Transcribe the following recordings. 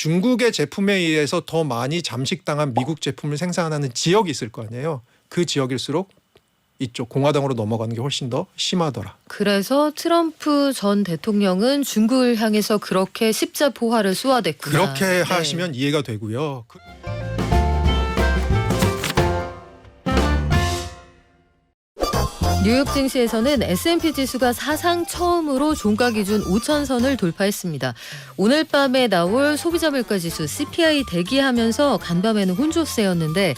중국의 제품에 의해서 더 많이 잠식당한 미국 제품을 생산하는 지역이 있을 거 아니에요. 그 지역일수록 이쪽 공화당으로 넘어가는 게 훨씬 더 심하더라. 그래서 트럼프 전 대통령은 중국을 향해서 그렇게 십자포화를 쏘아댔구나. 그렇게 네. 하시면 이해가 되고요. 뉴욕 증시에서는 S&P 지수가 사상 처음으로 종가 기준 5,000선을 돌파했습니다. 오늘 밤에 나올 소비자 물가 지수 CPI 대기하면서 간밤에는 혼조세였는데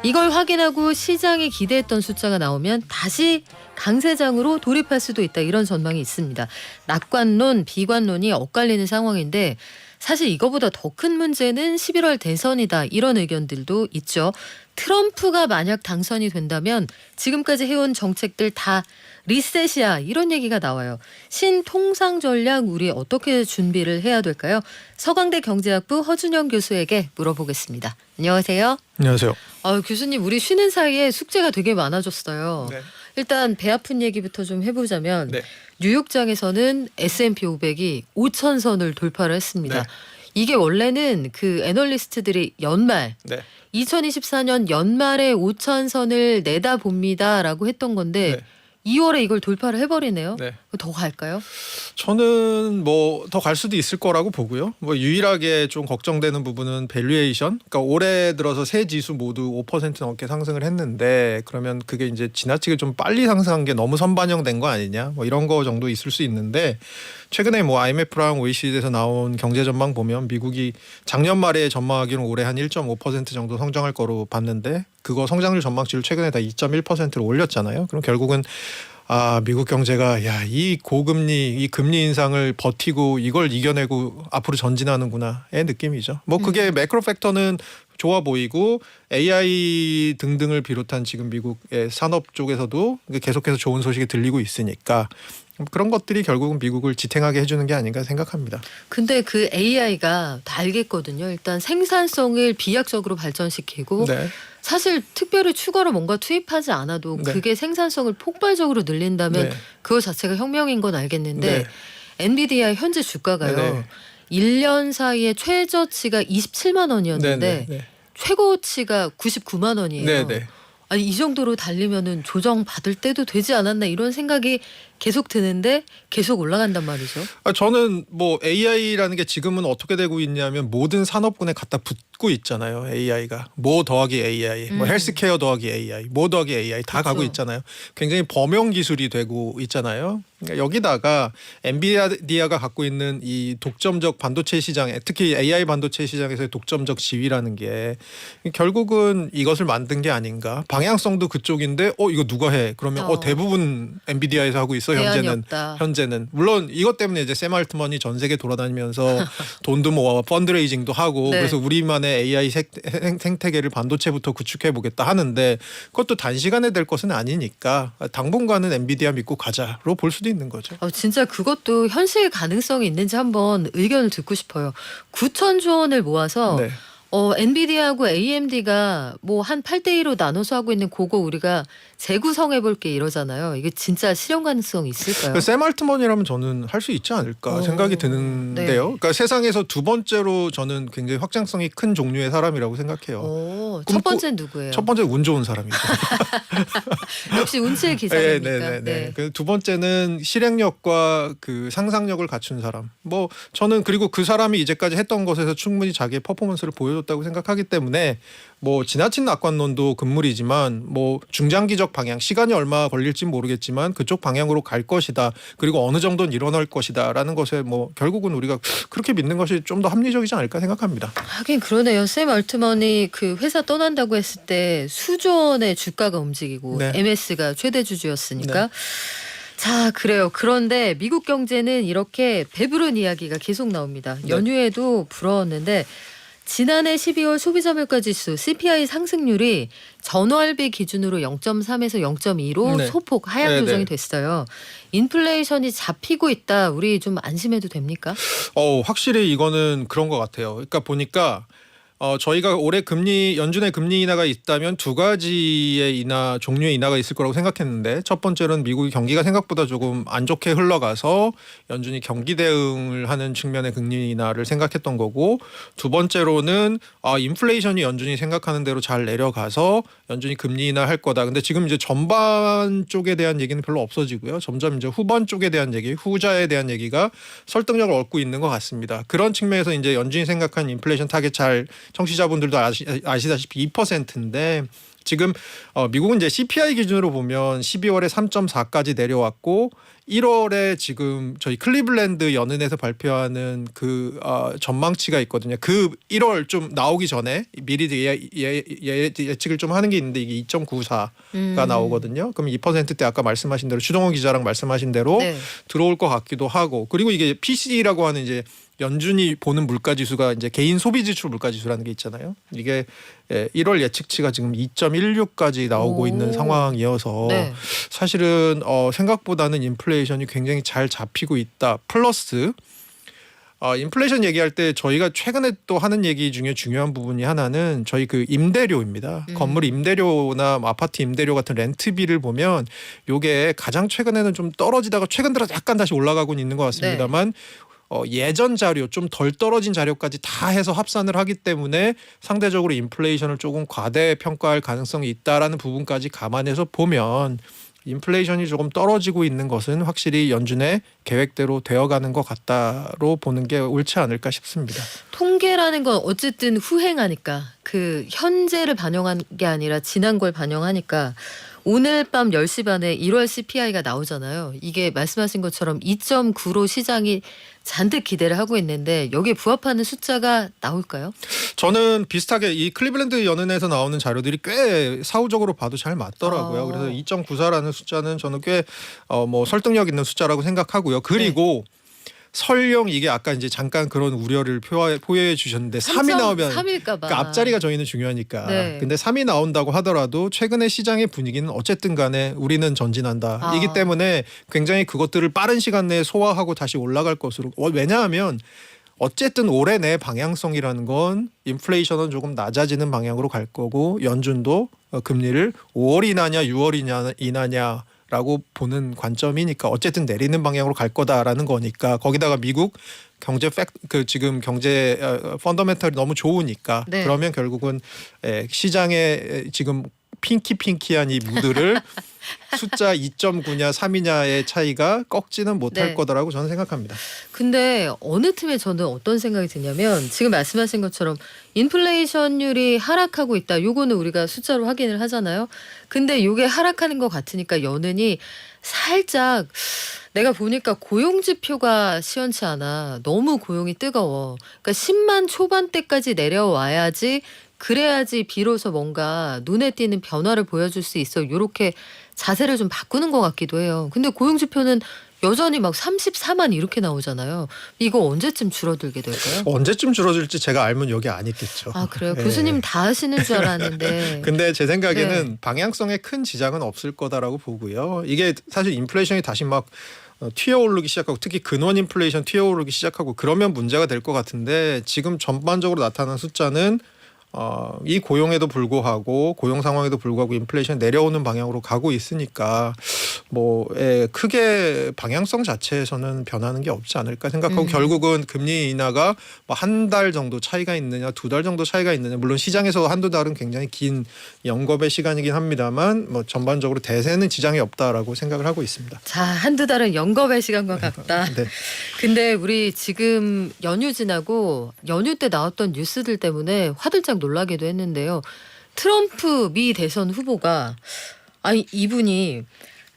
이걸 확인하고 시장이 기대했던 숫자가 나오면 다시 강세장으로 돌입할 수도 있다, 이런 전망이 있습니다. 낙관론, 비관론이 엇갈리는 상황인데 사실 이거보다 더 큰 문제는 11월 대선이다, 이런 의견들도 있죠. 트럼프가 만약 당선이 된다면 지금까지 해온 정책들 다 리셋이야, 이런 얘기가 나와요. 신통상 전략 우리 어떻게 준비를 해야 될까요? 서강대 경제학부 허준영 교수에게 물어보겠습니다. 안녕하세요. 안녕하세요. 교수님, 우리 쉬는 사이에 숙제가 되게 많아졌어요. 네. 일단 배 아픈 얘기부터 좀 해보자면 네. 뉴욕장에서는 S&P 500이 5,000선을 돌파를 했습니다. 네. 이게 원래는 그 애널리스트들이 연말 네. 2024년 연말에 5,000선을 내다봅니다라고 했던 건데 네. 2월에 이걸 돌파를 해버리네요. 네. 더 갈까요? 저는 뭐 더 갈 수도 있을 거라고 보고요. 뭐 유일하게 좀 걱정되는 부분은 밸류에이션. 그러니까 올해 들어서 세 지수 모두 5% 넘게 상승을 했는데 그러면 그게 이제 지나치게 좀 빨리 상승한 게 너무 선반영된 거 아니냐? 뭐 이런 거 정도 있을 수 있는데 최근에 뭐 IMF랑 OECD에서 나온 경제 전망 보면 미국이 작년 말에 전망하기로는 올해 한 1.5% 정도 성장할 거로 봤는데 그거 성장률 전망치를 최근에 다 2.1%로 올렸잖아요. 그럼 결국은 미국 경제가 이 고금리, 이 금리 인상을 버티고 이걸 이겨내고 앞으로 전진하는구나의 느낌이죠. 뭐 그게 매크로 팩터는 좋아 보이고 AI 등등을 비롯한 지금 미국의 산업 쪽에서도 계속해서 좋은 소식이 들리고 있으니까 그런 것들이 결국은 미국을 지탱하게 해주는 게 아닌가 생각합니다. 근데 그 AI가 다 알겠거든요. 일단 생산성을 비약적으로 발전시키고 네. 사실 특별히 추가로 뭔가 투입하지 않아도 네. 그게 생산성을 폭발적으로 늘린다면 네. 그거 자체가 혁명인 건 알겠는데 네. 엔비디아 현재 주가가요. 네. 1년 사이에 최저치가 27만 원이었는데 네. 최고치가 99만 원이에요. 네. 네. 아니 이 정도로 달리면은 조정 받을 때도 되지 않았나, 이런 생각이 계속 드는데 계속 올라간단 말이죠. 저는 뭐 AI라는 게 지금은 어떻게 되고 있냐면 모든 산업군에 갖다 붙고 있잖아요. AI가 뭐 더하기 AI, 뭐 헬스케어 더하기 AI, 뭐 더하기 AI 다 그렇죠. 가고 있잖아요. 굉장히 범용 기술이 되고 있잖아요. 그러니까 여기다가 엔비디아가 갖고 있는 이 독점적 반도체 시장에, 특히 AI 반도체 시장에서의 독점적 지위라는 게 결국은 이것을 만든 게 아닌가. 방향성도 그쪽인데 이거 누가 해? 그러면 대부분 엔비디아에서 하고 있어. 현재는 물론 이것 때문에 이제 샘 알트먼이 전 세계 돌아다니면서 돈도 모아 펀드레이징도 하고 네. 그래서 우리만의 AI 생태계를 반도체부터 구축해 보겠다 하는데 그것도 단시간에 될 것은 아니니까 당분간은 엔비디아 믿고 가자로 볼 수도 있는 거죠. 진짜 그것도 현실 가능성이 있는지 한번 의견을 듣고 싶어요. 9,000조 원을 모아서 네. 엔비디아하고 AMD가 뭐 한 8대2로 나눠서 하고 있는 그거 우리가 재구성해볼게 이러잖아요. 이게 진짜 실현 가능성이 있을까요? 샘 알트먼이라면 저는 할 수 있지 않을까 생각이 드는데요. 네. 그러니까 세상에서 두 번째로 저는 굉장히 확장성이 큰 종류의 사람이라고 생각해요. 첫 번째는 누구예요? 첫 번째 운 좋은 사람이죠. 역시 운치의 기사입니까? 네. 두 번째는 실행력과 그 상상력을 갖춘 사람. 뭐 저는 그리고 그 사람이 이제까지 했던 것에서 충분히 자기의 퍼포먼스를 보여줬다고 생각하기 때문에 뭐 지나친 낙관론도 금물이지만 뭐 중장기적 방향, 시간이 얼마 걸릴지 모르겠지만 그쪽 방향으로 갈 것이다. 그리고 어느 정도는 일어날 것이다라는 것에 뭐 결국은 우리가 그렇게 믿는 것이 좀 더 합리적이지 않을까 생각합니다. 하긴 그러네요. 샘 알트먼이 그 회사 떠난다고 했을 때 수조 원의 주가가 움직이고 네. MS가 최대 주주였으니까. 네. 자, 그래요. 그런데 미국 경제는 이렇게 배부른 이야기가 계속 나옵니다. 네. 연휴에도 부러웠는데 지난해 12월 소비자 물가 지수 CPI 상승률이 전월비 기준으로 0.3에서 0.2로 네. 소폭 하향 네, 조정이 네. 됐어요. 인플레이션이 잡히고 있다. 우리 좀 안심해도 됩니까? 확실히 이거는 그런 것 같아요. 그러니까 보니까 저희가 올해 연준의 금리 인하가 있다면 두 가지의 종류의 인하가 있을 거라고 생각했는데, 첫 번째는 미국의 경기가 생각보다 조금 안 좋게 흘러가서 연준이 경기 대응을 하는 측면의 금리 인하를 생각했던 거고, 두 번째로는 인플레이션이 연준이 생각하는 대로 잘 내려가서 연준이 금리 인하 할 거다. 근데 지금 이제 전반 쪽에 대한 얘기는 별로 없어지고요. 점점 이제 후반 쪽에 대한 얘기, 후자에 대한 얘기가 설득력을 얻고 있는 것 같습니다. 그런 측면에서 이제 연준이 생각한 인플레이션 타겟 잘 청취자분들도 아시다시피 2%인데, 지금 미국은 이제 CPI 기준으로 보면 12월에 3.4까지 내려왔고, 1월에 지금 저희 클리블랜드 연은에서 발표하는 그 전망치가 있거든요. 그 1월 좀 나오기 전에 미리 예측을 좀 하는 게 있는데, 이게 2.94가 나오거든요. 그럼 2%대 아까 말씀하신 대로 추정호 기자랑 말씀하신 대로 네. 들어올 것 같기도 하고, 그리고 이게 PC라고 하는 이제 연준이 보는 물가지수가 이제 개인 소비지출 물가지수라는 게 있잖아요. 이게 1월 예측치가 지금 2.16까지 나오고 있는 상황이어서 네. 사실은 생각보다는 인플레이션이 굉장히 잘 잡히고 있다. 플러스 인플레이션 얘기할 때 저희가 최근에 또 하는 얘기 중에 중요한 부분이 하나는 저희 그 임대료입니다. 건물 임대료나 아파트 임대료 같은 렌트비를 보면 요게 가장 최근에는 좀 떨어지다가 최근 들어 약간 다시 올라가고 있는 것 같습니다만, 예전 자료 좀 덜 떨어진 자료까지 다 해서 합산을 하기 때문에 상대적으로 인플레이션을 조금 과대평가할 가능성이 있다라는 부분까지 감안해서 보면 인플레이션이 조금 떨어지고 있는 것은 확실히 연준의 계획대로 되어가는 것 같다로 보는 게 옳지 않을까 싶습니다. 통계라는 건 어쨌든 후행하니까, 그 현재를 반영한 게 아니라 지난 걸 반영하니까 오늘 밤 10시 반에 1월 CPI가 나오잖아요. 이게 말씀하신 것처럼 2.9로 시장이 잔뜩 기대를 하고 있는데, 여기에 부합하는 숫자가 나올까요? 저는 비슷하게 이 클리블랜드 연은에서 나오는 자료들이 꽤 사후적으로 봐도 잘 맞더라고요. 그래서 2.94라는 숫자는 저는 꽤 설득력 있는 숫자라고 생각하고요. 그리고 설령 이게 아까 이제 잠깐 그런 우려를 표해 주셨는데 3이 나오면 3일까 봐. 그러니까 앞자리가 저희는 중요하니까. 네. 근데 3이 나온다고 하더라도 최근의 시장의 분위기는 어쨌든 간에 우리는 전진한다. 이기 때문에 굉장히 그것들을 빠른 시간 내에 소화하고 다시 올라갈 것으로. 왜냐하면 어쨌든 올해 내 방향성이라는 건 인플레이션은 조금 낮아지는 방향으로 갈 거고, 연준도 금리를 5월 인하냐 6월 인하냐 라고 보는 관점이니까 어쨌든 내리는 방향으로 갈 거다라는 거니까, 거기다가 미국 경제 지금 경제 펀더멘털이 너무 좋으니까 네. 그러면 결국은 시장에 지금 핑키한 이 무드를 숫자 2.9냐 3이냐의 차이가 꺾지는 못할 네. 거다라고 저는 생각합니다. 근데 어느 틈에 저는 어떤 생각이 드냐면, 지금 말씀하신 것처럼 인플레이션율이 하락하고 있다. 요거는 우리가 숫자로 확인을 하잖아요. 근데 요게 하락하는 것 같으니까 연은이 살짝, 내가 보니까 고용 지표가 시원치 않아. 너무 고용이 뜨거워. 그러니까 10만 초반대까지 내려와야지, 그래야지 비로소 뭔가 눈에 띄는 변화를 보여줄 수 있어. 이렇게 자세를 좀 바꾸는 것 같기도 해요. 근데 고용 지표는 여전히 막 34만 이렇게 나오잖아요. 이거 언제쯤 줄어들게 될까요? 언제쯤 줄어들지 제가 알면 여기 안 있겠죠. 아, 그래요? 교수님 다 하시는 줄 알았는데. 근데 제 생각에는 네. 방향성에 큰 지장은 없을 거다라고 보고요. 이게 사실 인플레이션이 다시 막 튀어오르기 시작하고, 특히 근원 인플레이션 튀어오르기 시작하고 그러면 문제가 될 것 같은데, 지금 전반적으로 나타난 숫자는 이 고용에도 불구하고, 고용 상황에도 불구하고 인플레이션 내려오는 방향으로 가고 있으니까 크게 방향성 자체에서는 변하는 게 없지 않을까 생각하고, 결국은 금리 인하가 한 달 정도 차이가 있느냐 2달 정도 차이가 있느냐, 물론 시장에서 한두 달은 굉장히 긴 영겁의 시간이긴 합니다만 전반적으로 대세는 지장이 없다라고 생각을 하고 있습니다. 자, 한두 달은 영겁의 시간과 같다. 네. 근데 우리 지금 연휴 지나고 연휴 때 나왔던 뉴스들 때문에 화들짝 놀라기도 했는데요. 트럼프 미 대선 후보가, 아니 이분이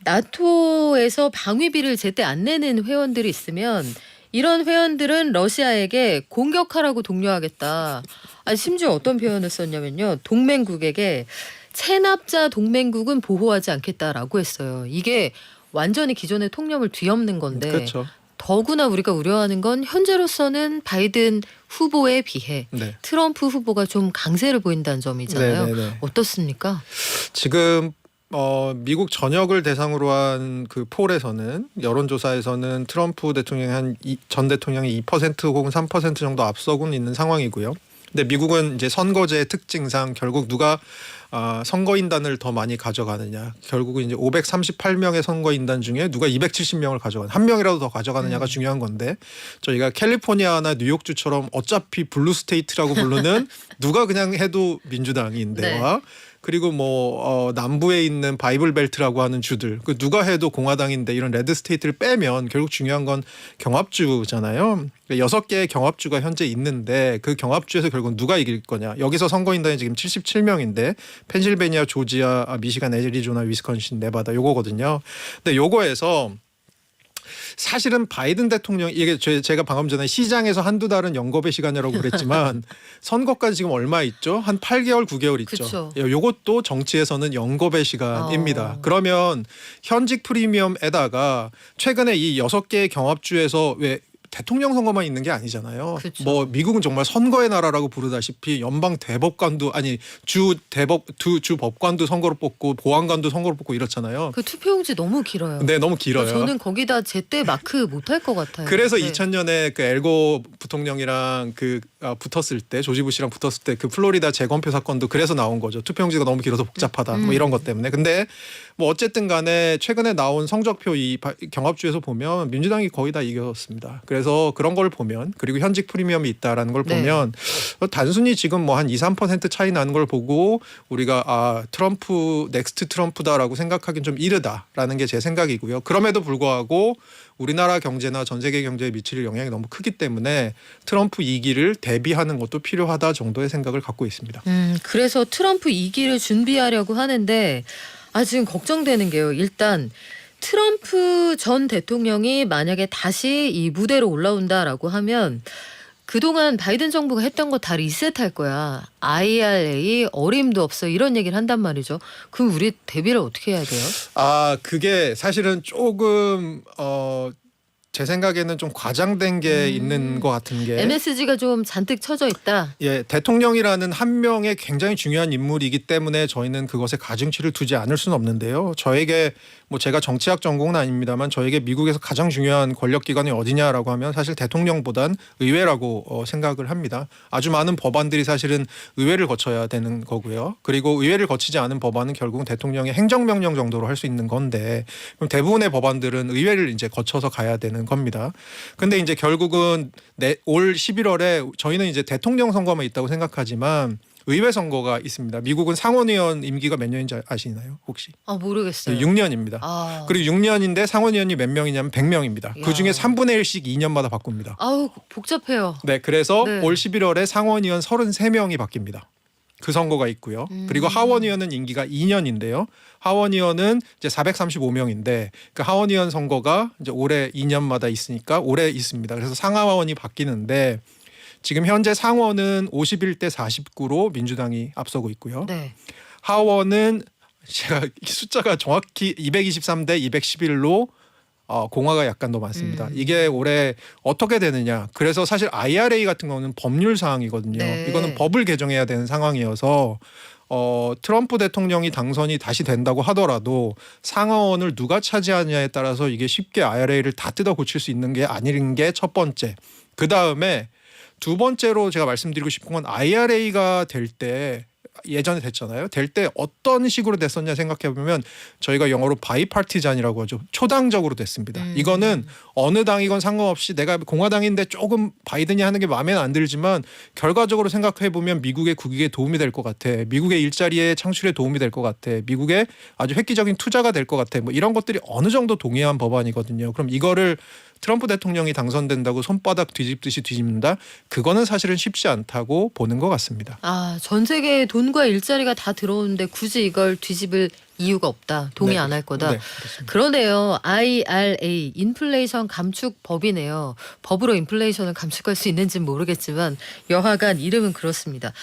나토에서 방위비를 제때 안 내는 회원들이 있으면 이런 회원들은 러시아에게 공격하라고 독려하겠다. 아니 심지어 어떤 표현을 썼냐면요. 동맹국에게 체납자 동맹국은 보호하지 않겠다라고 했어요. 이게 완전히 기존의 통념을 뒤엎는 건데, 그렇죠. 더구나 우리가 우려하는 건 현재로서는 바이든 후보에 비해 네. 트럼프 후보가 좀 강세를 보인다는 점이잖아요. 네네네. 어떻습니까? 지금 미국 전역을 대상으로 한 그 폴에서는, 여론조사에서는 트럼프 대통령이 전 대통령이 2% 혹은 3% 정도 앞서고는 있는 상황이고요. 근데 미국은 이제 선거제의 특징상 결국 누가 선거인단을 더 많이 가져가느냐. 결국은 이제 538명의 선거인단 중에 누가 270명을 가져가는 한 명이라도 더 가져가느냐가 중요한 건데 저희가 캘리포니아나 뉴욕주처럼 어차피 블루 스테이트라고 부르는 누가 그냥 해도 민주당인데와 네. 그리고 뭐 남부에 있는 바이블 벨트라고 하는 주들 그 누가 해도 공화당인데 이런 레드 스테이트를 빼면 결국 중요한 건 경합주잖아요. 6개의 경합주가 현재 있는데 그 경합주에서 결국 누가 이길 거냐. 여기서 선거인단이 지금 77명인데 펜실베니아, 조지아, 미시간, 애리조나, 위스콘신, 네바다 요거거든요. 근데 요거에서 사실은 바이든 대통령 이게 제가 방금 전에 시장에서 한두 달은 영겁의 시간이라고 그랬지만 선거까지 지금 얼마 있죠? 한 8개월, 9개월 있죠. 그쵸. 요것도 정치에서는 영겁의 시간입니다. 그러면 현직 프리미엄에다가 최근에 이 6개의 경합주에서 왜 대통령 선거만 있는 게 아니잖아요. 그쵸. 뭐 미국은 정말 선거의 나라라고 부르다시피 연방 대법관도 아니 주 법관도 선거로 뽑고 보안관도 선거로 뽑고 이렇잖아요. 그 투표용지 너무 길어요. 네, 너무 길어요. 저는 거기다 제때 마크 못할 것 같아요. 그래서 네. 2000년에 그 엘고 부통령이랑 붙었을 때 조지 부시랑 붙었을 때 그 플로리다 재검표 사건도 그래서 나온 거죠. 투표용지가 너무 길어서 복잡하다. 뭐 이런 것 때문에. 근데 뭐 어쨌든 간에 최근에 나온 성적표 이 경합주에서 보면 민주당이 거의 다 이겼습니다. 그래서 그런 걸 보면 그리고 현직 프리미엄이 있다라는 걸 네. 보면 단순히 지금 뭐 한 2-3% 차이 나는 걸 보고 우리가 트럼프 넥스트 트럼프다라고 생각하기는 좀 이르다라는 게 제 생각이고요. 그럼에도 불구하고 우리나라 경제나 전 세계 경제에 미칠 영향이 너무 크기 때문에 트럼프 2기를 대비하는 것도 필요하다 정도의 생각을 갖고 있습니다. 그래서 트럼프 2기를 준비하려고 하는데 지금 걱정되는 게요. 일단 트럼프 전 대통령이 만약에 다시 이 무대로 올라온다라고 하면 그동안 바이든 정부가 했던 거 다 리셋할 거야. IRA 어림도 없어 이런 얘기를 한단 말이죠. 그럼 우리 대비를 어떻게 해야 돼요? 그게 사실은 조금 제 생각에는 좀 과장된 게 있는 것 같은 게 MSG가 좀 잔뜩 쳐져 있다. 예, 대통령이라는 한 명의 굉장히 중요한 인물이기 때문에 저희는 그것에 가중치를 두지 않을 수는 없는데요. 저에게 뭐 제가 정치학 전공은 아닙니다만 저에게 미국에서 가장 중요한 권력기관이 어디냐라고 하면 사실 대통령보단 의회라고 생각을 합니다. 아주 많은 법안들이 사실은 의회를 거쳐야 되는 거고요. 그리고 의회를 거치지 않은 법안은 결국은 대통령의 행정명령 정도로 할 수 있는 건데 그럼 대부분의 법안들은 의회를 이제 거쳐서 가야 되는 겁니다. 근데 이제 결국은 올 11월에 저희는 이제 대통령 선거만 있다고 생각하지만 의회 선거가 있습니다. 미국은 상원의원 임기가 몇 년인지 아시나요? 혹시? 모르겠어요. 6년입니다. 그리고 6년인데 상원의원이 몇 명이냐면 100명입니다. 그중에 3분의 1씩 2년마다 바꿉니다. 복잡해요. 네, 그래서 네. 올 11월에 상원의원 33명이 바뀝니다. 그 선거가 있고요. 그리고 하원의원은 임기가 2년인데요. 하원의원은 이제 435명인데 그 하원의원 선거가 이제 올해 2년마다 있으니까 올해 있습니다. 그래서 상하원이 바뀌는데 지금 현재 상원은 51대 49로 민주당이 앞서고 있고요. 네. 하원은 제가 숫자가 정확히 223대 211로 공화가 약간 더 많습니다. 이게 올해 어떻게 되느냐. 그래서 사실 IRA 같은 거는 법률 사항이거든요. 네. 이거는 법을 개정해야 되는 상황이어서 트럼프 대통령이 당선이 다시 된다고 하더라도 상하원을 누가 차지하느냐에 따라서 이게 쉽게 IRA를 다 뜯어 고칠 수 있는 게 아닌 게 첫 번째. 그다음에 두 번째로 제가 말씀드리고 싶은 건 IRA가 될 때 예전에 됐잖아요. 될 때 어떤 식으로 됐었냐 생각해 보면 저희가 영어로 바이파티잔이라고 하죠. 초당적으로 됐습니다. 이거는 어느 당이건 상관없이 내가 공화당인데 조금 바이든이 하는 게 마음에는 안 들지만 결과적으로 생각해 보면 미국의 국익에 도움이 될 것 같아. 미국의 일자리의 창출에 도움이 될 것 같아. 미국의 아주 획기적인 투자가 될 것 같아. 뭐 이런 것들이 어느 정도 동의한 법안이거든요. 그럼 이거를 트럼프 대통령이 당선된다고 손바닥 뒤집듯이 뒤집는다? 그거는 사실은 쉽지 않다고 보는 것 같습니다. 전 세계에 돈과 일자리가 다 들어오는데 굳이 이걸 뒤집을 이유가 없다. 동의 네. 안 할 거다. 네, 그렇습니다. 그러네요. IRA 인플레이션 감축 법이네요. 법으로 인플레이션을 감축할 수 있는지는 모르겠지만 여하간 이름은 그렇습니다.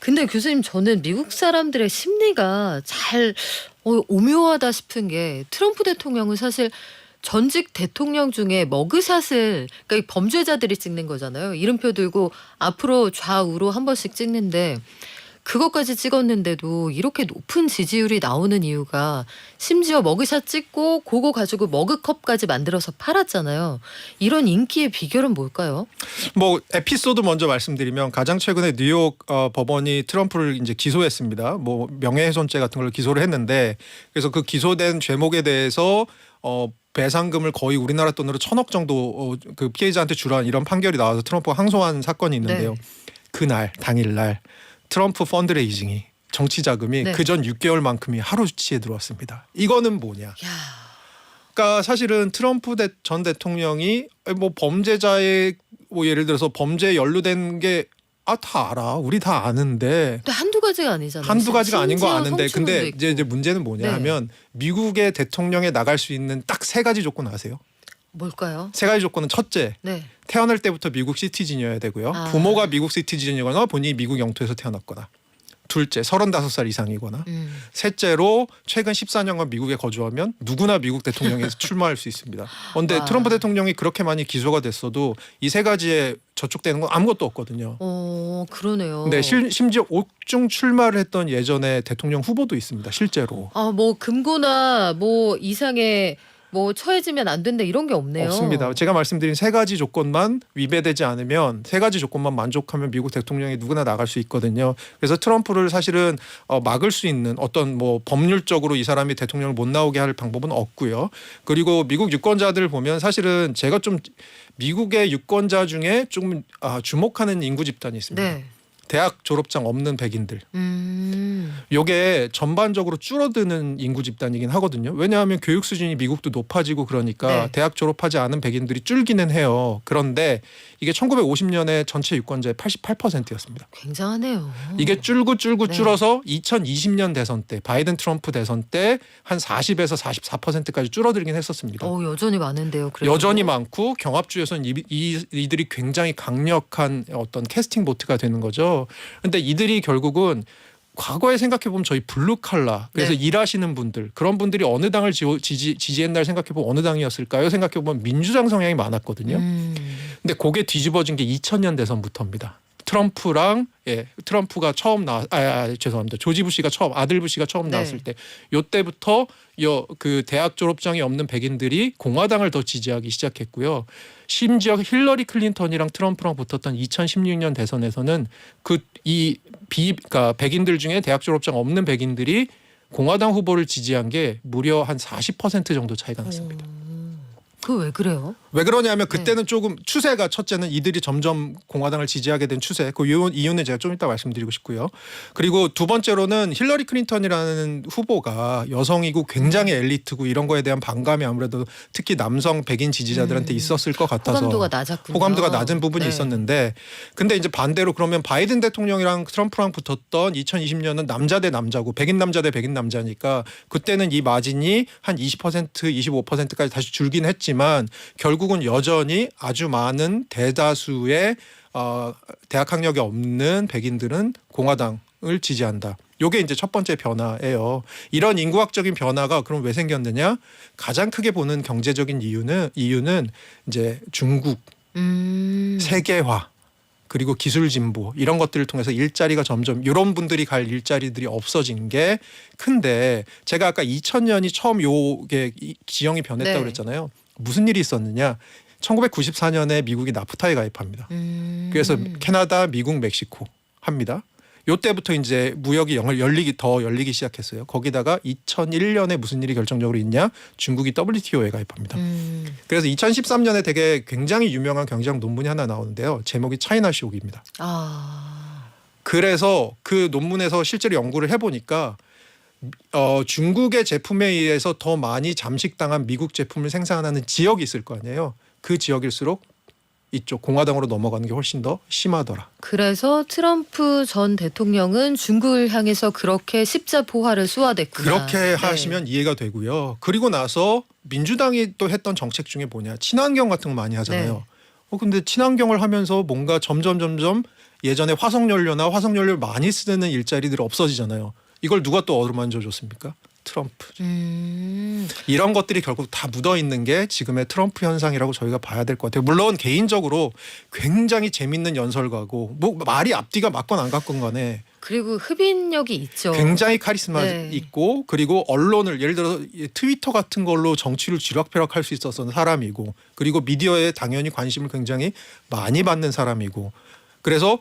근데 교수님 저는 미국 사람들의 심리가 잘 오묘하다 싶은 게 트럼프 대통령은 사실 전직 대통령 중에 머그샷을 그러니까 이 범죄자들이 찍는 거잖아요. 이름표 들고 앞으로 좌우로 한 번씩 찍는데 그것까지 찍었는데도 이렇게 높은 지지율이 나오는 이유가 심지어 머그샷 찍고 그거 가지고 머그컵까지 만들어서 팔았잖아요. 이런 인기의 비결은 뭘까요? 뭐 에피소드 먼저 말씀드리면 가장 최근에 뉴욕 법원이 트럼프를 이제 기소했습니다. 뭐 명예훼손죄 같은 걸로 기소를 했는데 그래서 그 기소된 죄목에 대해서 배상금을 거의 우리나라 돈으로 1,000억 정도 그 피해자한테 주라는 이런 판결이 나와서 트럼프가 항소한 사건이 있는데요. 네. 그날 당일날 트럼프 펀드레이징이 정치 자금이 네. 그전 6개월만큼이 하루치에 들어왔습니다. 이거는 뭐냐? 야, 그러니까 사실은 트럼프 전 대통령이 뭐 범죄자의 뭐 예를 들어서 범죄에 연루된 게 다 알아. 우리 다 아는데 근데 한두 가지가 아니잖아요. 한두 가지가 아닌 거 심지어 아는데 성추행도 근데 있고. 이제 문제는 뭐냐 네. 하면 미국의 대통령에 나갈 수 있는 딱 3가지 조건 아세요? 뭘까요? 3가지 조건은 첫째, 네. 태어날 때부터 미국 시티즌이어야 되고요. 아. 부모가 미국 시티즌이거나 본인이 미국 영토에서 태어났거나. 둘째, 35살 이상이거나. 셋째로 최근 14년간 미국에 거주하면 누구나 미국 대통령에서 출마할 수 있습니다. 그런데 와. 트럼프 대통령이 그렇게 많이 기소가 됐어도 이 3가지에 저촉되는 건 아무것도 없거든요. 그러네요. 근데 심지어 옥중 출마를 했던 예전에 대통령 후보도 있습니다. 실제로. 뭐 금고나 뭐 이상의 뭐 처해지면 안 된다 이런 게 없네요. 없습니다. 제가 말씀드린 3가지 조건만 위배되지 않으면 3가지 조건만 만족하면 미국 대통령이 누구나 나갈 수 있거든요. 그래서 트럼프를 사실은 막을 수 있는 어떤 뭐 법률적으로 이 사람이 대통령을 못 나오게 할 방법은 없고요. 그리고 미국 유권자들 보면 사실은 제가 좀 미국의 유권자 중에 좀 주목하는 인구 집단이 있습니다. 네. 대학 졸업장 없는 백인들. 요게 전반적으로 줄어드는 인구 집단이긴 하거든요. 왜냐하면 교육 수준이 미국도 높아지고 그러니까 네. 대학 졸업하지 않은 백인들이 줄기는 해요. 그런데 이게 1950년에 전체 유권자의 88%였습니다. 굉장하네요. 이게 줄고 네. 줄어서 2020년 대선 때 바이든 트럼프 대선 때 한 40에서 44%까지 줄어들긴 했었습니다. 여전히 많은데요. 그래도. 여전히 많고 경합주에서는 이들이 굉장히 강력한 어떤 캐스팅 보트가 되는 거죠. 그런데 이들이 결국은 과거에 생각해 보면 저희 블루 칼라 그래서 네. 일하시는 분들 그런 분들이 어느 당을 지지했나 생각해 보면 어느 당이었을까요? 생각해 보면 민주당 성향이 많았거든요. 근데 그게 뒤집어진 게 2000년 대선부터입니다. 트럼프가 처음 죄송합니다. 조지 부시가 처음 아들 부시가 처음 네. 나왔을 때 요때부터 그 대학 졸업장이 없는 백인들이 공화당을 더 지지하기 시작했고요. 심지어 힐러리 클린턴이랑 트럼프랑 붙었던 2016년 대선에서는 그러니까 백인들 중에 대학 졸업장 없는 백인들이 공화당 후보를 지지한 게 무려 한 40% 정도 차이가 났습니다. 그 왜 그래요? 왜 그러냐면 그때는 조금 추세가 첫째는 이들이 점점 공화당을 지지하게 된 추세. 그 이유는 제가 좀 이따 말씀드리고 싶고요. 그리고 두 번째로는 힐러리 클린턴이라는 후보가 여성이고 굉장히 엘리트고 이런 거에 대한 반감이 아무래도 특히 남성 백인 지지자들한테 있었을 것 같아서 호감도가 낮았군요. 호감도가 낮은 부분이 네. 있었는데 근데 이제 반대로 그러면 바이든 대통령이랑 트럼프랑 붙었던 2020년은 남자 대 남자고 백인 남자 대 백인 남자니까 그때는 이 마진이 한 20% 25%까지 다시 줄긴 했지만 결국은 여전히 아주 많은 대다수의 대학 학력이 없는 백인들은 공화당을 지지한다. 요게 이제 첫 번째 변화예요. 이런 인구학적인 변화가 그럼 왜 생겼느냐? 가장 크게 보는 경제적인 이유는 이제 중국, 세계화 그리고 기술 진보 이런 것들을 통해서 일자리가 점점 이런 분들이 갈 일자리들이 없어진 게 큰데 제가 아까 2000년이 처음 요게 지형이 변했다고 네. 그랬잖아요. 무슨 일이 있었느냐? 1994년에 미국이 나프타에 가입합니다. 그래서 캐나다, 미국, 멕시코 합니다. 요때부터 이제 무역이 열리기 시작했어요. 거기다가 2001년에 무슨 일이 결정적으로 있냐? 중국이 WTO에 가입합니다. 그래서 2013년에 되게 굉장히 유명한 경제학 논문이 하나 나오는데요. 제목이 차이나 쇼크입니다. 그래서 그 논문에서 실제로 연구를 해보니까 중국의 제품에 의해서 더 많이 잠식당한 미국 제품을 생산하는 지역이 있을 거 아니에요. 그 지역일수록 이쪽 공화당으로 넘어가는 게 훨씬 더 심하더라. 그래서 트럼프 전 대통령은 중국을 향해서 그렇게 십자포화를 쏘아댔구나. 그렇게 네. 하시면 이해가 되고요. 그리고 나서 민주당이 또 했던 정책 중에 뭐냐. 친환경 같은 거 많이 하잖아요. 근데 친환경을 하면서 뭔가 점점 예전에 화석연료나 화석연료를 많이 쓰는 일자리들이 없어지잖아요. 이걸 누가 또 어루만져 줬습니까? 트럼프. 이런 것들이 결국 다 묻어 있는 게 지금의 트럼프 현상이라고 저희가 봐야 될 것 같아요. 물론 개인적으로 굉장히 재밌는 연설가고 뭐 말이 앞뒤가 맞건 안 맞건 간에 그리고 흡인력이 있죠. 굉장히 카리스마 네. 있고 그리고 언론을 예를 들어서 트위터 같은 걸로 정치를 쥐락펴락할 수 있었던 사람이고 그리고 미디어에 당연히 관심을 굉장히 많이 받는 사람이고 그래서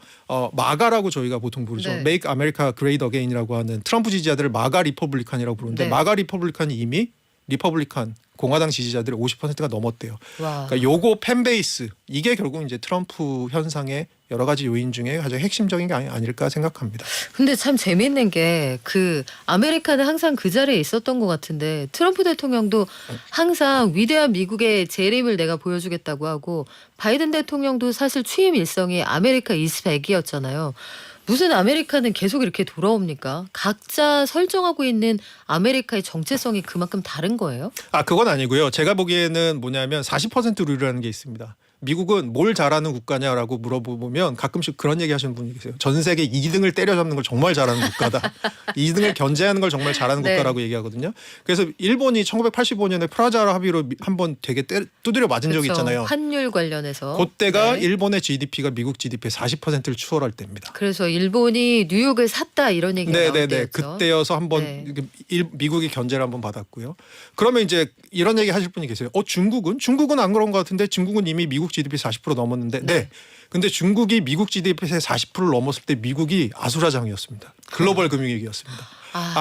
마가라고 저희가 보통 부르죠. 네. Make America Great Again이라고 하는 트럼프 지지자들을 마가 리퍼블리칸이라고 부르는데 네. 마가 리퍼블리칸이 이미 리퍼블리칸 공화당 지지자들의 50%가 넘었대요. 와. 그러니까 요거 팬베이스 이게 결국 이제 트럼프 현상의 여러 가지 요인 중에 가장 핵심적인 게 아닐까 생각합니다. 근데 참 재밌는 게 그 아메리카는 항상 그 자리에 있었던 것 같은데 트럼프 대통령도 항상 위대한 미국의 재림을 내가 보여주겠다고 하고 바이든 대통령도 사실 취임 일성이 아메리카 이스 100이었잖아요. 무슨 아메리카는 계속 이렇게 돌아옵니까? 각자 설정하고 있는 아메리카의 정체성이 그만큼 다른 거예요? 그건 아니고요. 제가 보기에는 뭐냐면 40% 룰이라는 게 있습니다. 미국은 뭘 잘하는 국가냐라고 물어보면 가끔씩 그런 얘기 하시는 분이 계세요. 전 세계 2등을 때려잡는 걸 정말 잘하는 국가다. 2등을 견제하는 걸 정말 잘하는 네. 국가라고 얘기하거든요. 그래서 일본이 1985년에 프라자 합의로 한번 되게 두드려 맞은 적이 그렇죠. 있잖아요. 환율 관련해서. 그때가 네. 일본의 GDP가 미국 GDP의 40%를 추월할 때입니다. 그래서 일본이 뉴욕을 샀다 이런 얘기가 나올 네네네. 때였죠. 그때여서 한번 네. 미국이 견제를 한번 받았고요. 그러면 이제 이런 얘기 하실 분이 계세요. 중국은 안 그런 것 같은데 중국은 이미 미국 GDP 40% 넘었는데 네. 근데 중국이 미국 GDP의 40%를 넘었을 때 미국이 아수라장이었습니다. 글로벌 금융위기였습니다.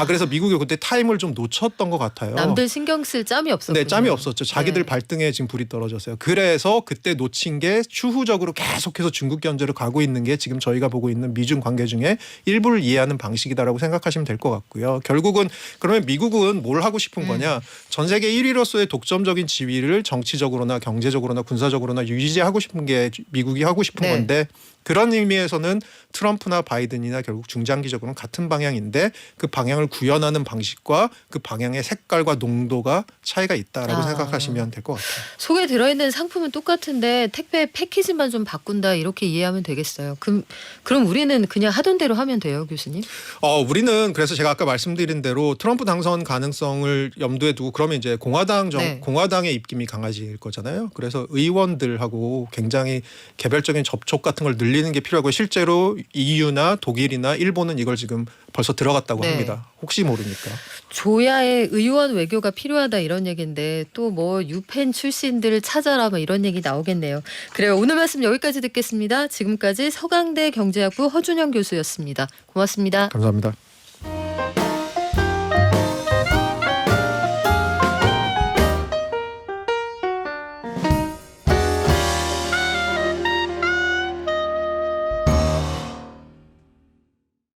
그래서 미국이 그때 타임을 좀 놓쳤던 것 같아요. 남들 신경 쓸 짬이 없었군요. 네, 짬이 없었죠. 자기들 네. 발등에 지금 불이 떨어졌어요. 그래서 그때 놓친 게 추후적으로 계속해서 중국 견제를 가고 있는 게 지금 저희가 보고 있는 미중 관계 중에 일부를 이해하는 방식이다라고 생각하시면 될 것 같고요. 결국은 그러면 미국은 뭘 하고 싶은 거냐? 전 세계 1위로서의 독점적인 지위를 정치적으로나 경제적으로나 군사적으로나 유지하고 싶은 게 미국이 하고 싶은 네. 건데 그런 의미에서는 트럼프나 바이든이나 결국 중장기적으로는 같은 방향인데 그 방향을 구현하는 방식과 그 방향의 색깔과 농도가 차이가 있다라고 생각하시면 될 것 같아요. 속에 들어있는 상품은 똑같은데 택배 패키지만 좀 바꾼다 이렇게 이해하면 되겠어요. 그럼 우리는 그냥 하던 대로 하면 돼요, 교수님? 우리는 그래서 제가 아까 말씀드린 대로 트럼프 당선 가능성을 염두에 두고 그러면 이제 공화당의 입김이 강해질 거잖아요. 그래서 의원들하고 굉장히 개별적인 접촉 같은 걸 늘리는 게 필요하고 실제로 EU나 독일이나 일본은 이걸 지금 벌써 들어갔다고 네. 합니다. 혹시 모르니까. 조야의 의원 외교가 필요하다 이런 얘기인데 또 뭐 유펜 출신들을 찾아라 뭐 이런 얘기 나오겠네요. 그래요. 오늘 말씀 여기까지 듣겠습니다. 지금까지 서강대 경제학부 허준영 교수였습니다. 고맙습니다. 감사합니다.